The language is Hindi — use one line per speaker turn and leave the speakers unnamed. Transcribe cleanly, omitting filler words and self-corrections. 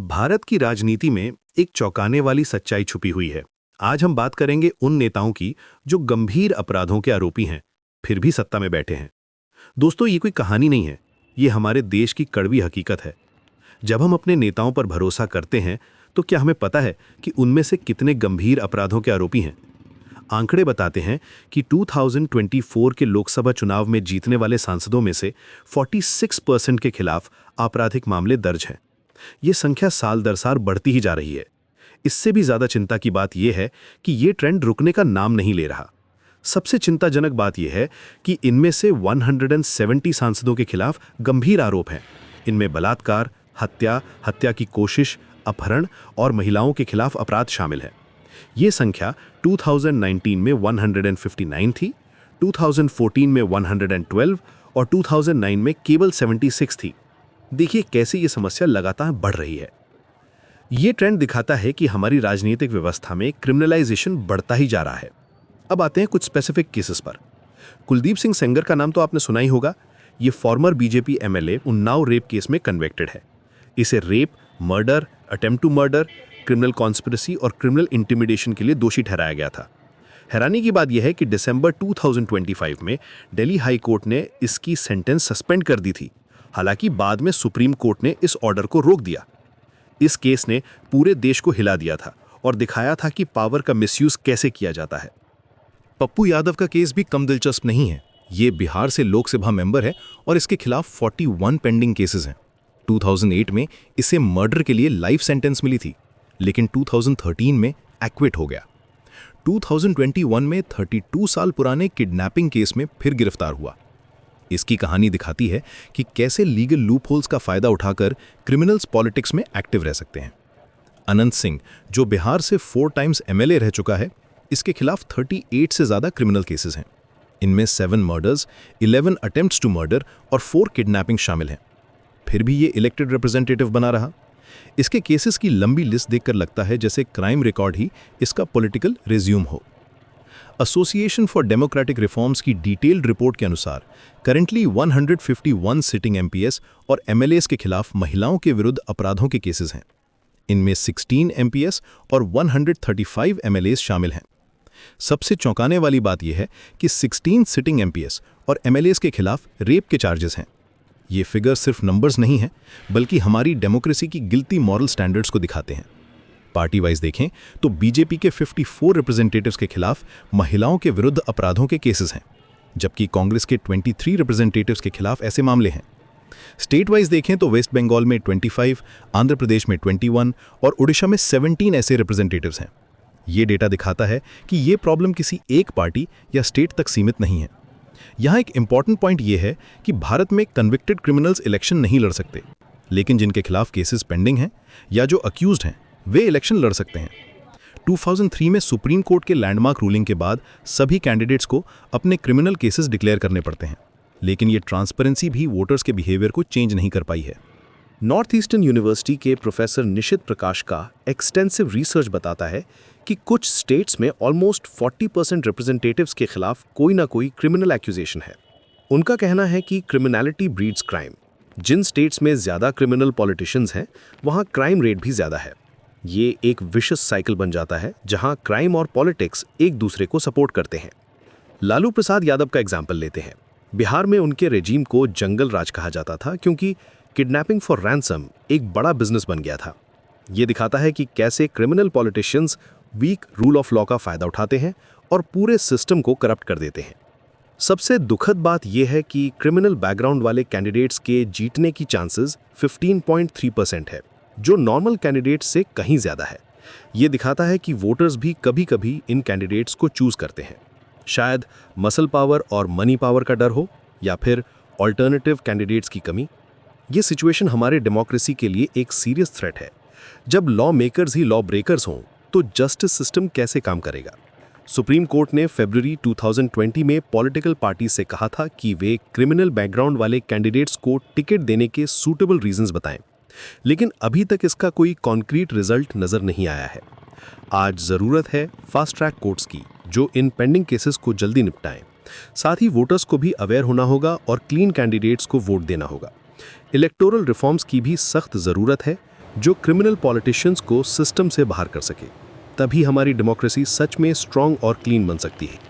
भारत की राजनीति में एक चौंकाने वाली सच्चाई छुपी हुई है। आज हम बात करेंगे उन नेताओं की जो गंभीर अपराधों के आरोपी हैं, फिर भी सत्ता में बैठे हैं। दोस्तों, ये कोई कहानी नहीं है, ये हमारे देश की कड़वी हकीकत है। जब हम अपने नेताओं पर भरोसा करते हैं, तो क्या हमें पता है कि उनमें से कितने गंभीर अपराधों के आरोपी हैं? आंकड़े बताते हैं कि 2024 के लोकसभा चुनाव में जीतने वाले सांसदों में से 46% के खिलाफ आपराधिक मामले दर्ज हैं। ये संख्या साल दर साल बढ़ती ही जा रही है। इससे भी ज्यादा चिंता की बात यह है कि ये ट्रेंड रुकने का नाम नहीं ले रहा। सबसे चिंताजनक बात यह है कि इनमें से 170 सांसदों के खिलाफ गंभीर आरोप हैं। इनमें बलात्कार, हत्या, हत्या की कोशिश, अपहरण और महिलाओं के खिलाफ अपराध शामिल है। ये संख्या 2019 में 159 थी, 2014 में 112 और 2009 में केवल 76 थी। देखिए कैसे ये समस्या लगातार बढ़ रही है। ये ट्रेंड दिखाता है कि हमारी राजनीतिक व्यवस्था में क्रिमिनलाइजेशन बढ़ता ही जा रहा है। अब आते हैं कुछ स्पेसिफिक केसेस पर। कुलदीप सिंह सेंगर का नाम तो आपने सुना ही होगा। ये former BJP MLA Unnao rape case में कन्विक्टेड है। इसे rape, murder, attempt to murder, criminal conspiracy और क्रिमिनल इंटिमिडेशन के लिए दोषी ठहराया गया था। हैरानी की बात यह है कि दिसंबर 2025 में दिल्ली हाई कोर्ट ने इसकी सेंटेंस सस्पेंड कर दी थी। हालांकि बाद में सुप्रीम कोर्ट ने इस ऑर्डर को रोक दिया। इस केस ने पूरे देश को हिला दिया था और दिखाया था कि पावर का मिसयूज कैसे किया जाता है।
पप्पू यादव का केस भी कम दिलचस्प नहीं है। ये बिहार से लोकसभा मेंबर है और इसके खिलाफ 41 पेंडिंग केसेस हैं। 2008 में इसे मर्डर के लिए लाइफ सेंटेंस मिली थी, लेकिन 2013 में एक्विट हो गया। 2021 में 32 साल पुराने किडनैपिंग केस में फिर गिरफ्तार हुआ। इसकी कहानी दिखाती है कि कैसे लीगल लूपहोल्स का फायदा उठाकर क्रिमिनल्स पॉलिटिक्स में एक्टिव रह सकते हैं। अनंत सिंह, जो बिहार से 4 टाइम्स एमएलए रह चुका है, इसके खिलाफ 38 से ज्यादा क्रिमिनल केसेस हैं। इनमें 7 मर्डर्स, 11 अटेम्प्ट्स टू मर्डर और 4 किडनैपिंग शामिल हैं। फिर भी ये इलेक्टेड रिप्रेजेंटेटिव बना रहा। इसके केसेस की लंबी लिस्ट देखकर लगता है जैसे क्राइम रिकॉर्ड ही इसका पॉलिटिकल रिज्यूम हो। एसोसिएशन फॉर डेमोक्रेटिक रिफॉर्म्स की डिटेल्ड रिपोर्ट के अनुसार करंटली 151 सिटिंग एमपीएस और एमएलएस के खिलाफ महिलाओं के विरुद्ध अपराधों के केसेस हैं। इनमें 16 एमपीएस और 135 एमएलएस शामिल हैं। सबसे चौंकाने वाली बात यह है कि 16 सिटिंग एमपीएस और एमएलएस के खिलाफ रेप के चार्जेस हैं। ये फिगर सिर्फ नंबर्स नहीं हैं, बल्कि हमारी डेमोक्रेसी की गिल्टी मॉरल स्टैंडर्ड्स को दिखाते हैं। पार्टी वाइज देखें तो बीजेपी के 54 रिप्रेजेंटेटिव्स के खिलाफ महिलाओं के विरुद्ध अपराधों के केसेस हैं, जबकि कांग्रेस के 23 रिप्रेजेंटेटिव्स के खिलाफ ऐसे मामले हैं। स्टेट वाइज देखें तो वेस्ट बंगाल में 25, आंध्र प्रदेश में 21 और उड़ीसा में 17 ऐसे रिप्रेजेंटेटिव्स हैं। ये डेटा दिखाता है कि ये प्रॉब्लम किसी एक पार्टी या स्टेट तक सीमित नहीं है। यहाँ एक इंपॉर्टेंट पॉइंट ये है कि भारत में कन्विक्टेड क्रिमिनल्स इलेक्शन नहीं लड़ सकते, लेकिन जिनके खिलाफ केसेस पेंडिंग हैं या जो अक्यूज्ड हैं, वे इलेक्शन लड़ सकते हैं। 2003 में सुप्रीम कोर्ट के लैंडमार्क रूलिंग के बाद सभी कैंडिडेट्स को अपने क्रिमिनल केसेस डिक्लेयर करने पड़ते हैं, लेकिन ये ट्रांसपेरेंसी भी वोटर्स के बिहेवियर को चेंज नहीं कर पाई है।
नॉर्थ ईस्टर्न यूनिवर्सिटी के प्रोफेसर निशित प्रकाश का एक्सटेंसिव रिसर्च बताता है कि कुछ स्टेट्स में ऑलमोस्ट 40% रिप्रेजेंटेटिव्स के खिलाफ कोई ना कोई क्रिमिनल एक्यूजेशन है। उनका कहना है कि क्रिमिनैलिटी ब्रीड्स क्राइम। जिन स्टेट्स में ज्यादा क्रिमिनल पॉलिटिशियंस हैं, वहाँ क्राइम रेट भी ज्यादा है। ये एक विशस साइकिल बन जाता है जहां क्राइम और पॉलिटिक्स एक दूसरे को सपोर्ट करते हैं। लालू प्रसाद यादव का एग्जाम्पल लेते हैं। बिहार में उनके रेजीम को जंगल राज कहा जाता था क्योंकि किडनैपिंग फॉर रैंसम एक बड़ा बिजनेस बन गया था। ये दिखाता है कि कैसे criminal politicians weak rule of law का फायदा उठाते हैं और पूरे सिस्टम को करप्ट कर देते हैं। सबसे दुखद बात यह है कि क्रिमिनल बैकग्राउंड वाले कैंडिडेट्स के जीतने की चांसेस 15.3% है, जो नॉर्मल कैंडिडेट्स से कहीं ज्यादा है। ये दिखाता है कि वोटर्स भी कभी-कभी इन कैंडिडेट्स को चूज करते हैं। शायद मसल पावर और मनी पावर का डर हो, या फिर ऑल्टरनेटिव कैंडिडेट्स की कमी। ये सिचुएशन हमारे डेमोक्रेसी के लिए एक सीरियस थ्रेट है। जब लॉ मेकर्स ही लॉ ब्रेकर्स हों, तो जस्टिस सिस्टम कैसे काम करेगा? सुप्रीम कोर्ट ने फरवरी 2020 में पॉलिटिकल पार्टी से कहा था कि वे क्रिमिनल बैकग्राउंड वाले कैंडिडेट्स को टिकट देने के सूटेबल रीजंस बताएं, लेकिन अभी तक इसका कोई कॉन्क्रीट रिजल्ट नजर नहीं आया है। आज जरूरत है फास्ट ट्रैक कोर्ट्स की, जो इन पेंडिंग केसेस को जल्दी निपटाएं। साथ ही वोटर्स को भी अवेयर होना होगा और क्लीन कैंडिडेट्स को वोट देना होगा। इलेक्टोरल रिफॉर्म्स की भी सख्त जरूरत है। जो क्रिमिनल पॉलिटिशियंस को सिस्टम से बाहर कर सके। तभी हमारी डेमोक्रेसी सच में स्ट्रांग और क्लीन बन सकती है।